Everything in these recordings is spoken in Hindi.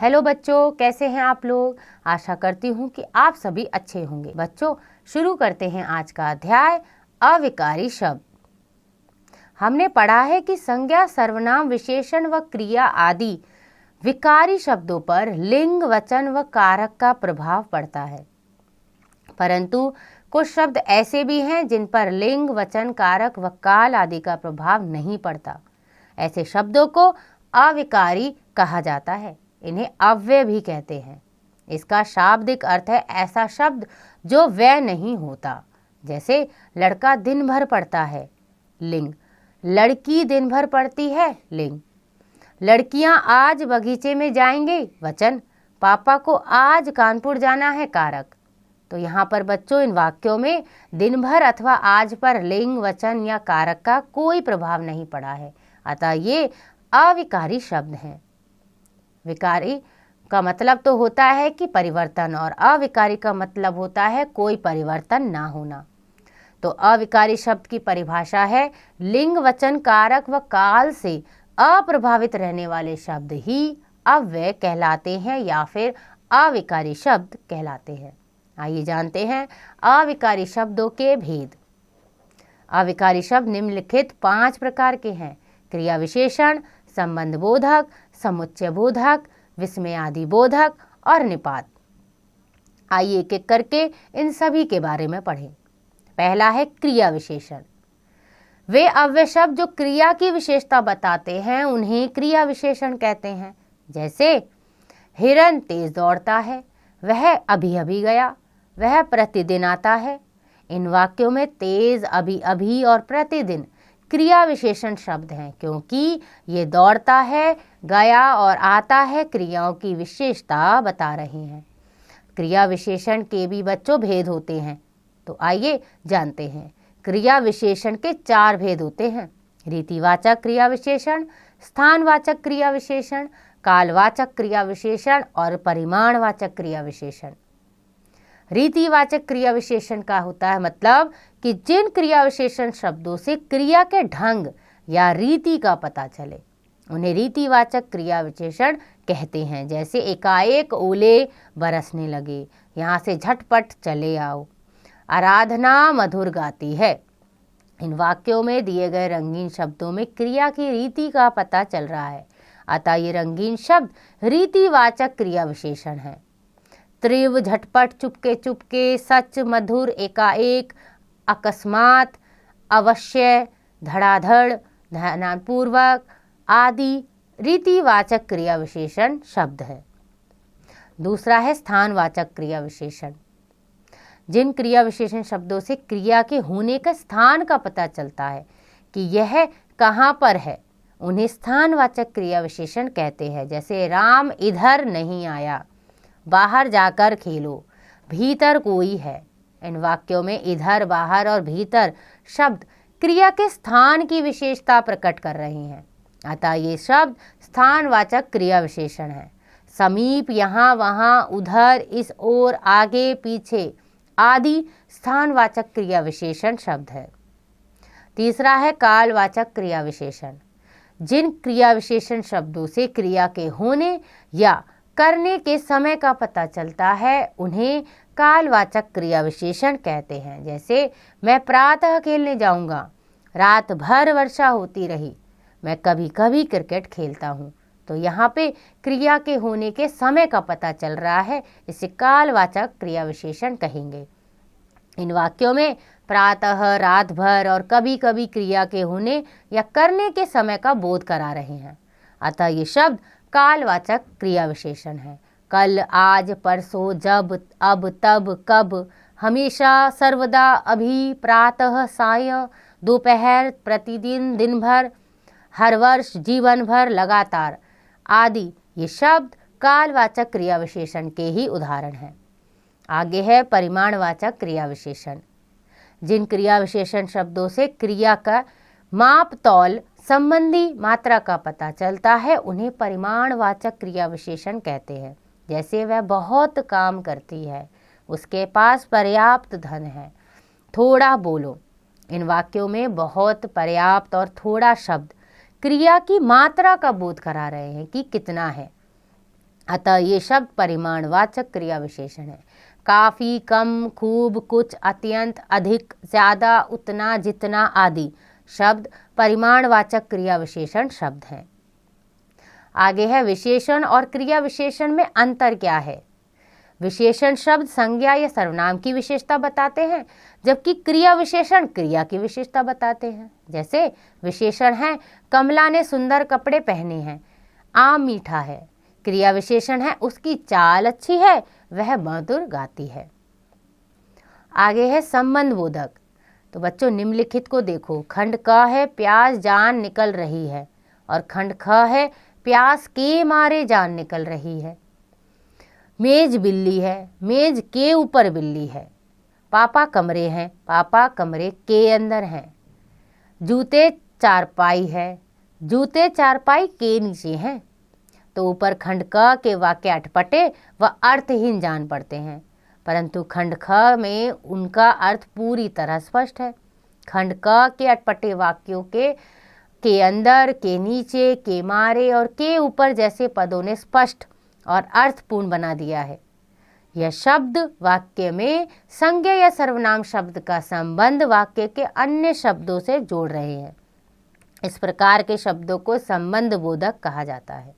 हेलो बच्चों, कैसे हैं आप लोग। आशा करती हूँ कि आप सभी अच्छे होंगे। बच्चों, शुरू करते हैं आज का अध्याय अविकारी शब्द। हमने पढ़ा है कि संज्ञा, सर्वनाम, विशेषण व क्रिया आदि विकारी शब्दों पर लिंग, वचन व कारक का प्रभाव पड़ता है, परंतु कुछ शब्द ऐसे भी हैं जिन पर लिंग, वचन, कारक व काल आदि का प्रभाव नहीं पड़ता। ऐसे शब्दों को अविकारी कहा जाता है। इन्हें अव्यय भी कहते हैं। इसका शाब्दिक अर्थ है ऐसा शब्द जो व्यय नहीं होता। जैसे लड़का दिन भर पढ़ता है, लिंग। लड़की दिन भर पढ़ती है, लिंग। लड़कियां आज बगीचे में जाएंगे, वचन। पापा को आज कानपुर जाना है, कारक। तो यहाँ पर बच्चों इन वाक्यों में दिन भर अथवा आज पर लिंग, वचन या कारक का कोई प्रभाव नहीं पड़ा है, अतः ये अविकारी शब्द हैं। विकारी का मतलब तो होता है कि परिवर्तन, और अविकारी का मतलब होता है कोई परिवर्तन ना होना। तो अविकारी शब्द की परिभाषा है लिंग, वचन, कारक व काल से अप्रभावित रहने वाले शब्द ही अव्यय कहलाते हैं या फिर अविकारी शब्द कहलाते हैं। आइए जानते हैं अविकारी शब्दों के भेद। अविकारी शब्द निम्नलिखित 5 प्रकार के हैं: क्रिया विशेषण, संबंध बोधक, समुच्चय बोधक, विस्मयादि बोधक और निपात। आइए एक एक करके इन सभी के बारे में पढ़ें। पहला है क्रिया विशेषण। वे अव्यय शब्द जो क्रिया की विशेषता बताते हैं उन्हें क्रिया विशेषण कहते हैं। जैसे हिरन तेज दौड़ता है, वह अभी अभी गया, वह प्रतिदिन आता है। इन वाक्यों में तेज, अभी अभी और प्रतिदिन क्रिया विशेषण शब्द हैं, क्योंकि ये दौड़ता है, गया और आता है क्रियाओं की विशेषता बता रहे हैं। क्रिया विशेषण के भी बच्चों भेद होते हैं, तो आइए जानते हैं। क्रिया विशेषण के 4 भेद होते हैं: रीतिवाचक क्रिया विशेषण, स्थानवाचक क्रिया विशेषण, कालवाचक क्रिया विशेषण और परिमाणवाचक क्रिया विशेषण। रीतिवाचक क्रिया विशेषण का होता है मतलब कि जिन क्रिया विशेषण शब्दों से क्रिया के ढंग या रीति का पता चले उन्हें रीतिवाचक क्रिया विशेषण कहते हैं। जैसे एकाएक ओले बरसने लगे, यहाँ से झटपट चले आओ। आराधना मधुर गाती है। इन वाक्यों में दिए गए रंगीन शब्दों में क्रिया की रीति का पता चल रहा है, अतः ये रंगीन शब्द रीतिवाचक क्रिया विशेषण है। तीव्र, झटपट, चुपके चुपके, सच, मधुर, एकाएक, अकस्मात, अवश्य, धड़ाधड़, ध्यानपूर्वक आदि रीतिवाचक क्रिया विशेषण शब्द है। दूसरा है स्थानवाचक क्रिया विशेषण। जिन क्रिया विशेषण शब्दों से क्रिया के होने का स्थान का पता चलता है कि यह कहाँ पर है उन्हें स्थानवाचक क्रिया विशेषण कहते हैं। जैसे राम इधर नहीं आया, बाहर जाकर खेलो, भीतर कोई है। इन वाक्यों में इधर, बाहर और भीतर शब्द क्रिया के स्थान की विशेषता प्रकट कर रहे हैं, अतः ये शब्द स्थानवाचक क्रिया विशेषण है। समीप, यहाँ, वहाँ, उधर, इस ओर, आगे, पीछे आदि स्थानवाचक क्रिया विशेषण शब्द है। तीसरा है कालवाचक क्रिया विशेषण। जिन क्रिया विशेषण शब्दों से क्रिया के होने या करने के समय का पता चलता है उन्हें कालवाचक क्रिया विशेषण कहते हैं। जैसे मैं प्रातः खेलने जाऊंगा, रात भर वर्षा होती रही, मैं कभी कभी क्रिकेट खेलता हूँ। तो यहाँ पे क्रिया के होने के समय का पता चल रहा है, इसे कालवाचक क्रिया विशेषण कहेंगे। इन वाक्यों में प्रातः, रात भर और कभी कभी क्रिया के होने या करने के समय का बोध करा रहे हैं, अतः ये शब्द कालवाचक क्रिया विशेषण है। कल, आज, परसों, जब, अब, तब, कब, हमेशा, सर्वदा, अभी, प्रातः, साय, दोपहर, प्रतिदिन, दिन भर, हर वर्ष, जीवन भर, लगातार आदि ये शब्द कालवाचक क्रिया विशेषण के ही उदाहरण हैं। आगे है परिमाणवाचक क्रिया विशेषण। जिन क्रिया विशेषण शब्दों से क्रिया का माप, तौल संबंधी मात्रा का पता चलता है उन्हें परिमाणवाचक क्रिया विशेषण कहते हैं। जैसे वह बहुत काम करती है, उसके पास पर्याप्त धन है, थोड़ा बोलो। इन वाक्यों में बहुत, पर्याप्त और थोड़ा शब्द क्रिया की मात्रा का बोध करा रहे हैं कि कितना है। अतः ये शब्द परिमाणवाचक क्रिया विशेषण है। काफी, कम, खूब, कुछ, अत्यंत, अधिक, ज्यादा, उतना, जितना आदि शब्द परिमाणवाचक क्रिया विशेषण शब्द हैं। आगे है विशेषण और क्रिया विशेषण में अंतर क्या है। विशेषण शब्द संज्ञा या सर्वनाम की विशेषता बताते हैं, जबकि क्रिया विशेषण क्रिया की विशेषता बताते हैं। जैसे विशेषण है कमला ने सुंदर कपड़े पहने हैं, आम मीठा है। क्रिया विशेषण है उसकी चाल अच्छी है, वह मधुर गाती है। आगे है संबंध बोधक। तो बच्चों निम्नलिखित को देखो। खंड क है प्यास जान निकल रही है, और खंड ख है प्यास के मारे जान निकल रही है। मेज बिल्ली है, मेज के ऊपर बिल्ली है। पापा कमरे हैं, पापा कमरे के अंदर हैं। जूते चारपाई है, जूते चारपाई के नीचे हैं। तो ऊपर खंड क के वाक्य अटपटे व अर्थहीन जान पड़ते हैं, परंतु खंड ख में उनका अर्थ पूरी तरह स्पष्ट है। खंड क के अटपटे वाक्यों के अंदर, के नीचे, के मारे और के ऊपर जैसे पदों ने स्पष्ट और अर्थपूर्ण बना दिया है। यह शब्द वाक्य में संज्ञा या सर्वनाम शब्द का संबंध वाक्य के अन्य शब्दों से जोड़ रहे हैं। इस प्रकार के शब्दों को संबंध बोधक कहा जाता है।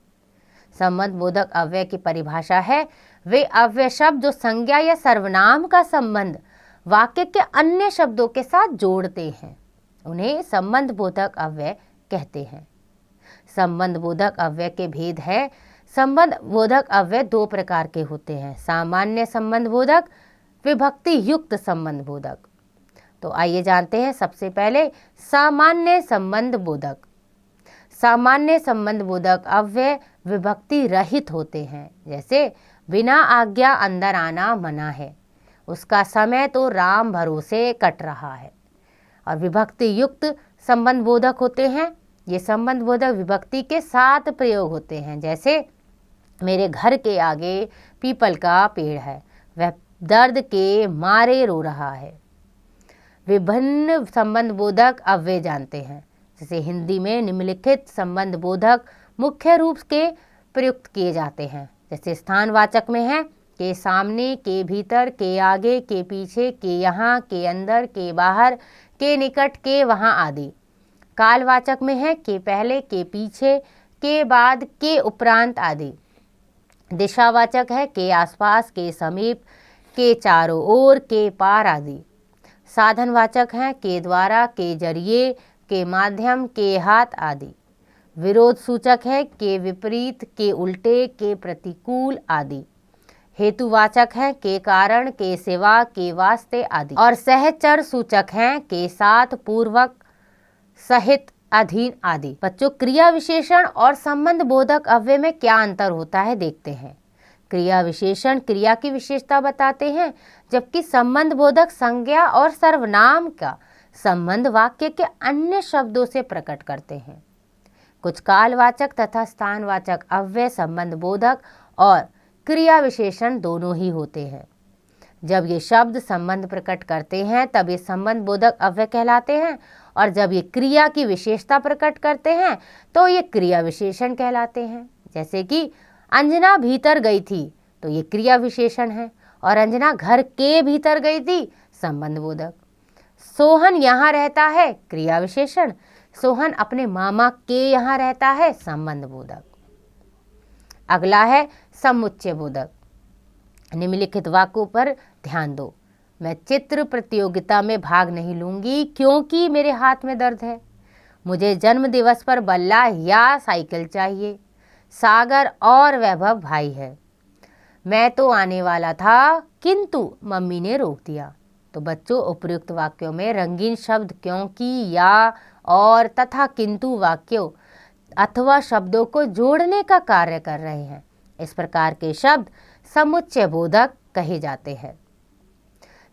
संबंध बोधक अव्यय की परिभाषा है वे अव्यय शब्द जो संज्ञा या सर्वनाम का संबंध वाक्य के अन्य शब्दों के साथ जोड़ते हैं, उन्हें संबंध बोधक अव्यय कहते हैं। संबंध बोधक अव्यय के भेद है। संबंध बोधक अव्यय दो प्रकार के होते हैं, सामान्य संबंध बोधक, विभक्ति युक्त संबंध बोधक। तो आइए जानते हैं सबसे पहले सामान्य संबंध बोधक। सामान्य संबंध बोधक अव्यय विभक्ति रहित होते हैं। जैसे बिना आज्ञा अंदर आना मना है, उसका समय तो राम भरोसे कट रहा है। और विभक्ति युक्त संबंध बोधक होते हैं। ये संबंध बोधक विभक्ति के साथ प्रयोग होते हैं। जैसे मेरे घर के आगे पीपल का पेड़ है, वह दर्द के मारे रो रहा है। विभिन्न संबंध बोधक अव्यय जानते हैं। जैसे हिंदी में निम्नलिखित संबंध बोधक मुख्य रूप के प्रयुक्त किए जाते हैं। जैसे स्थानवाचक में है के सामने, के भीतर, के आगे, के पीछे, के यहाँ, के अंदर, के बाहर, के निकट, के वहाँ आदि। कालवाचक में है के पहले, के पीछे, के बाद, के उपरांत आदि। दिशावाचक है के आसपास, के समीप, के चारों ओर, के पार आदि। साधनवाचक हैं के द्वारा, के जरिए, के माध्यम, के हाथ आदि। विरोध सूचक है के विपरीत, के उल्टे, के प्रतिकूल आदि। हेतुवाचक है के कारण, के सिवा, के वास्ते आदि। और सहचर सूचक हैं के साथ, पूर्वक, सहित, अधीन आदि। बच्चों क्रिया विशेषण और संबंध बोधक अव्यय में क्या अंतर होता है देखते हैं। क्रिया विशेषण क्रिया की विशेषता बताते हैं, जबकि संबंध बोधक संज्ञा और सर्वनाम का संबंध वाक्य के अन्य शब्दों से प्रकट करते हैं। कुछ कालवाचक तथा स्थानवाचक अव्यय संबंध बोधक और क्रिया विशेषण दोनों ही होते हैं। जब ये शब्द संबंध प्रकट करते हैं तब ये संबंध बोधक अव्यय कहलाते हैं, और जब ये क्रिया की विशेषता प्रकट करते हैं तो ये क्रिया विशेषण कहलाते हैं। जैसे कि अंजना भीतर गई थी, तो ये क्रिया विशेषण है, और अंजना घर के भीतर गई थी, संबंध बोधक। सोहन यहाँ रहता है, क्रिया विशेषण। सोहन अपने मामा के यहाँ रहता है, संबंध बोधक। अगला है समुच्चय बोधक। निम्नलिखित वाक्यों पर ध्यान दो। मैं चित्र प्रतियोगिता में भाग नहीं लूंगी क्योंकि मेरे हाथ में दर्द है। मुझे जन्म दिवस पर बल्ला या साइकिल चाहिए। सागर और वैभव भाई है। मैं तो आने वाला था किंतु मम्मी ने रोक दिया। तो बच्चों उपयुक्त वाक्यों में रंगीन शब्द क्योंकि, या, और तथा किंतु वाक्यों अथवा शब्दों को जोड़ने का कार्य कर रहे हैं। इस प्रकार के शब्द समुच्चय बोधक कहे जाते हैं।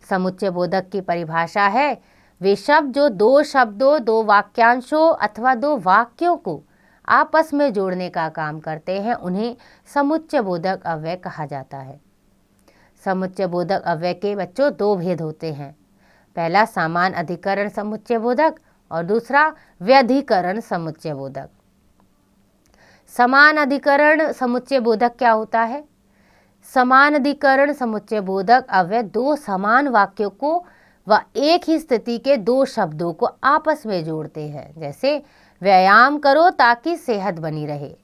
समुच्चय बोधक की परिभाषा है वे शब्द जो दो शब्दों, दो वाक्यांशों अथवा दो वाक्यों को आपस में जोड़ने का काम करते हैं, उन्हें समुच्चय बोधक अव्यय कहा जाता है। समुच्चय बोधक अव्यय के बच्चों दो भेद होते हैं। पहला समान अधिकरण समुच्चय बोधक और दूसरा व्यधिकरण समुच्चय बोधक। समान अधिकरण समुच्चय बोधक क्या होता है? समान अधिकरण समुच्चय बोधक अव्यय दो समान वाक्यों को व एक ही स्थिति के दो शब्दों को आपस में जोड़ते हैं। जैसे व्यायाम करो ताकि सेहत बनी रहे।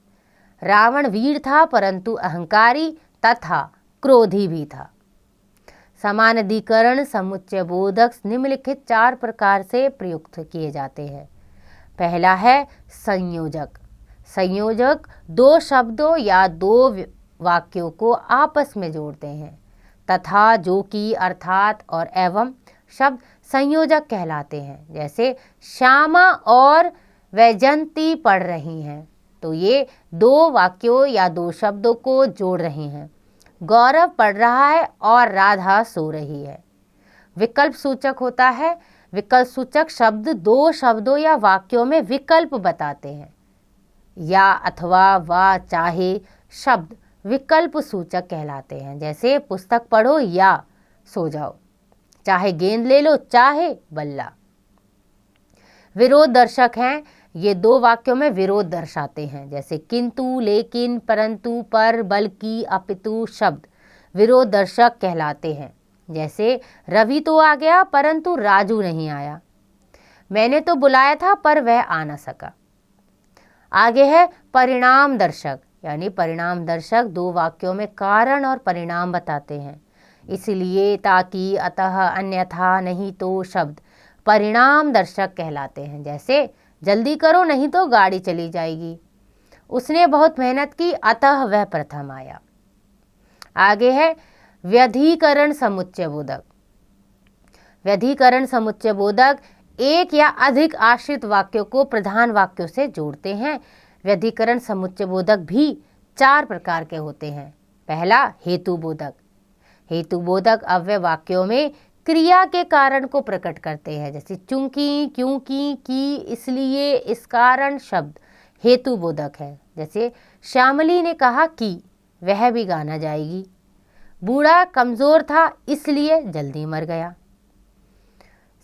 रावण वीर था परंतु अहंकारी तथा क्रोधी भी था। समान अधिकरण समुच्चय बोधक निम्नलिखित 4 प्रकार से प्रयुक्त किए जाते हैं। पहला है संयोजक। संयोजक दो शब्दों या दो वाक्यों को आपस में जोड़ते हैं। तथा, जो कि, अर्थात और एवं शब्द संयोजक कहलाते हैं। जैसे श्यामा और वैजंती पढ़ रही हैं, तो ये दो वाक्यों या दो शब्दों को जोड़ रही हैं। गौरव पढ़ रहा है और राधा सो रही है। विकल्प सूचक होता है। विकल्प सूचक शब्द दो शब्दों या वाक्यों में विकल्प बताते हैं। या, अथवा, व, चाहे शब्द विकल्प सूचक कहलाते हैं। जैसे पुस्तक पढ़ो या सो जाओ, चाहे गेंद ले लो चाहे बल्ला। विरोध दर्शक हैं। ये दो वाक्यों में विरोध दर्शाते हैं। जैसे किंतु, लेकिन, परंतु, पर, बल्कि, अपितु शब्द विरोध दर्शक कहलाते हैं। जैसे रवि तो आ गया परंतु राजू नहीं आया। मैंने तो बुलाया था पर वह आ न सका। आगे है परिणाम दर्शक, यानी परिणाम दर्शक दो वाक्यों में कारण और परिणाम बताते हैं। इसलिए, ताकि, अतः, अन्यथा, नहीं तो शब्द परिणाम दर्शक कहलाते हैं। जैसे जल्दी करो नहीं तो गाड़ी चली जाएगी। उसने बहुत मेहनत की अतः वह प्रथम आया। आगे है व्यधिकरण समुच्चय बोधक। व्यधिकरण समुच्चय बोधक एक या अधिक आश्रित वाक्यों को प्रधान वाक्यों से जोड़ते हैं। व्यधिकरण समुच्चय बोधक भी 4 प्रकार के होते हैं। पहला हेतु बोधक। हेतु बोधक अव्यय वाक्यों में क्रिया के कारण को प्रकट करते हैं। जैसे चूंकि, क्योंकि, कि, इसलिए, इस कारण शब्द हेतु बोधक है। जैसे श्यामली ने कहा कि वह भी गाना जाएगी। बूढ़ा कमजोर था इसलिए जल्दी मर गया।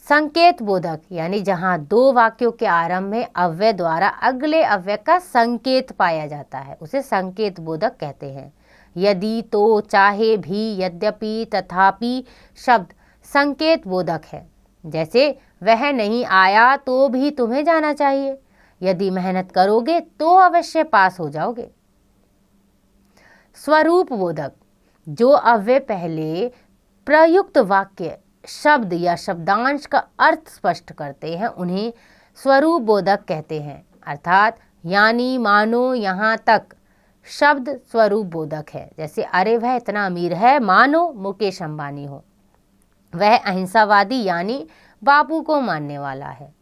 संकेत बोधक, यानी जहां दो वाक्यों के आरंभ में अव्यय द्वारा अगले अव्यय का संकेत पाया जाता है, उसे संकेत बोधक कहते हैं। यदि, तो, चाहे, भी, यद्यपि, तथापि शब्द संकेत बोधक है। जैसे वह नहीं आया तो भी तुम्हें जाना चाहिए। यदि मेहनत करोगे तो अवश्य पास हो जाओगे। स्वरूप बोधक, जो अव्यय पहले प्रयुक्त वाक्य, शब्द या शब्दांश का अर्थ स्पष्ट करते हैं उन्हें स्वरूप बोधक कहते हैं। अर्थात यानी, मानो, यहाँ तक शब्द स्वरूप बोधक है। जैसे अरे वह इतना अमीर है मानो मुकेश अंबानी हो। वह अहिंसावादी यानी बापू को मानने वाला है।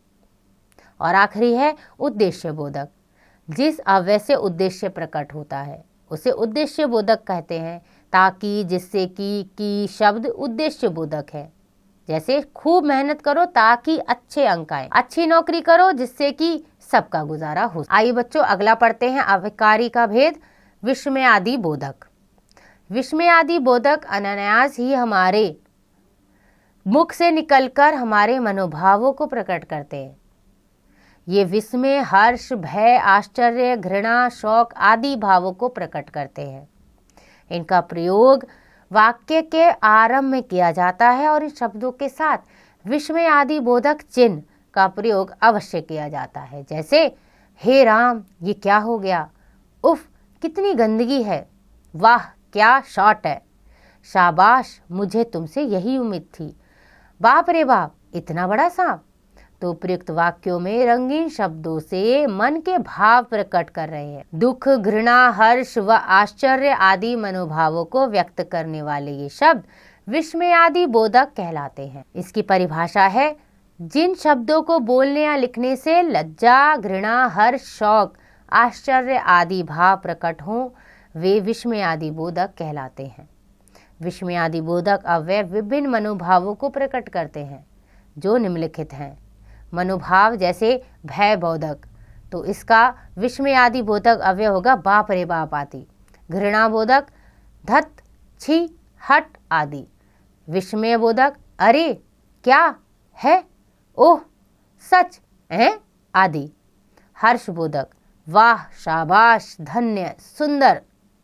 और आखिरी है उद्देश्य बोधक। जिस अव्यय से उद्देश्य प्रकट होता है उसे उद्देश्य बोधक कहते हैं। ताकि, जिससे कि शब्द उद्देश्य बोधक है। जैसे खूब मेहनत करो ताकि अच्छे अंक आए। अच्छी नौकरी करो जिससे कि सबका गुजारा हो। आइए बच्चों अगला पढ़ते हैं अविकारी का भेद। विस्मयादि बोधक। विस्मयादि बोधक अनायास ही हमारे मुख से निकलकर हमारे मनोभावों को प्रकट करते हैं। ये विस्मय, हर्ष, भय, आश्चर्य, घृणा, शौक आदि भावों को प्रकट करते हैं। इनका प्रयोग वाक्य के आरंभ में किया जाता है और इन शब्दों के साथ विस्मय आदि बोधक चिन्ह का प्रयोग अवश्य किया जाता है। जैसे हे राम ये क्या हो गया, उफ कितनी गंदगी है, वाह क्या शॉट है, शाबाश मुझे तुमसे यही उम्मीद थी, बाप रे बाप इतना बड़ा सांप। तो प्रयुक्त वाक्यों में रंगीन शब्दों से मन के भाव प्रकट कर रहे हैं। दुख, घृणा, हर्ष व आश्चर्य आदि मनोभावों को व्यक्त करने वाले ये शब्द विस्मय आदि बोधक कहलाते हैं। इसकी परिभाषा है जिन शब्दों को बोलने या लिखने से लज्जा, घृणा, हर्ष, शौक, आश्चर्य आदि भाव प्रकट हों वे विस्मय आदि बोधक कहलाते हैं। विस्मय आदि बोधक अव्यय विभिन्न मनोभावों को प्रकट करते हैं जो निम्नलिखित हैं। मनोभाव जैसे भय बोधक, तो इसका विस्मय आदि बोधक अव्यय होगा बाप रे बाप आदि। घृणा बोधक धत, छी, हट आदि। विस्मय बोधक अरे क्या है, ओह सच है आदि। हर्ष बोधक वाह, शाबाश, धन्य, सुंदर,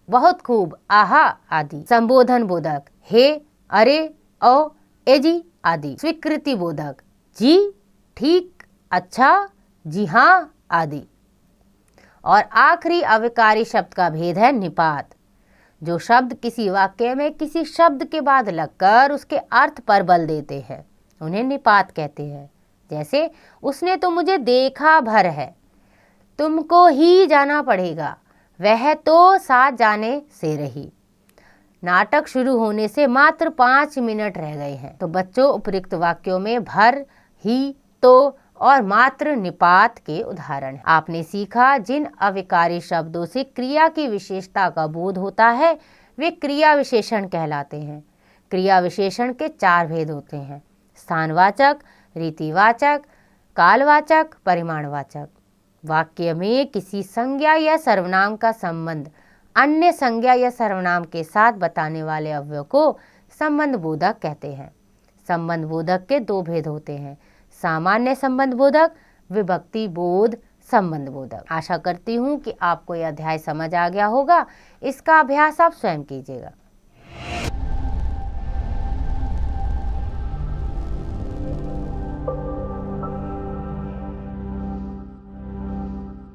बहुत खूब, आहा आदि। संबोधन बोधक हे, अरे, ओ, एजी आदि। स्वीकृति बोधक जी, ठीक, अच्छा, जी हाँ आदि। और आखिरी अविकारी शब्द का भेद है निपात। जो शब्द किसी वाक्य में किसी शब्द के बाद लगकर उसके अर्थ पर बल देते हैं उन्हें निपात कहते हैं। जैसे, उसने तो मुझे देखा भर है, तुमको ही जाना पड़ेगा, वह तो साथ जाने से रही। नाटक शुरू होने से मात्र 5 मिनट रह गए हैं, तो बच्चों उपयुक्त वाक्यों में भर, ही, तो और मात्र निपात के उदाहरण हैं। आपने सीखा जिन अविकारी शब्दों से क्रिया की विशेषता का बोध होता है वे क्रिया विशेषण कहलाते हैं। क्रिया विशेषण के 4 भेद होते हैं: स्थानवाचक, रीतिवाचक, कालवाचक, परिमाणवाचक। वाक्य में किसी संज्ञा या सर्वनाम का संबंध अन्य संज्ञा या सर्वनाम के साथ बताने वाले अवयव को संबंध बोधक कहते हैं। संबंध बोधक के 2 भेद होते हैं: सामान्य संबंध बोधक, विभक्ति बोध संबंध बोधक। आशा करती हूँ कि आपको यह अध्याय समझ आ गया होगा। इसका अभ्यास आप स्वयं कीजिएगा।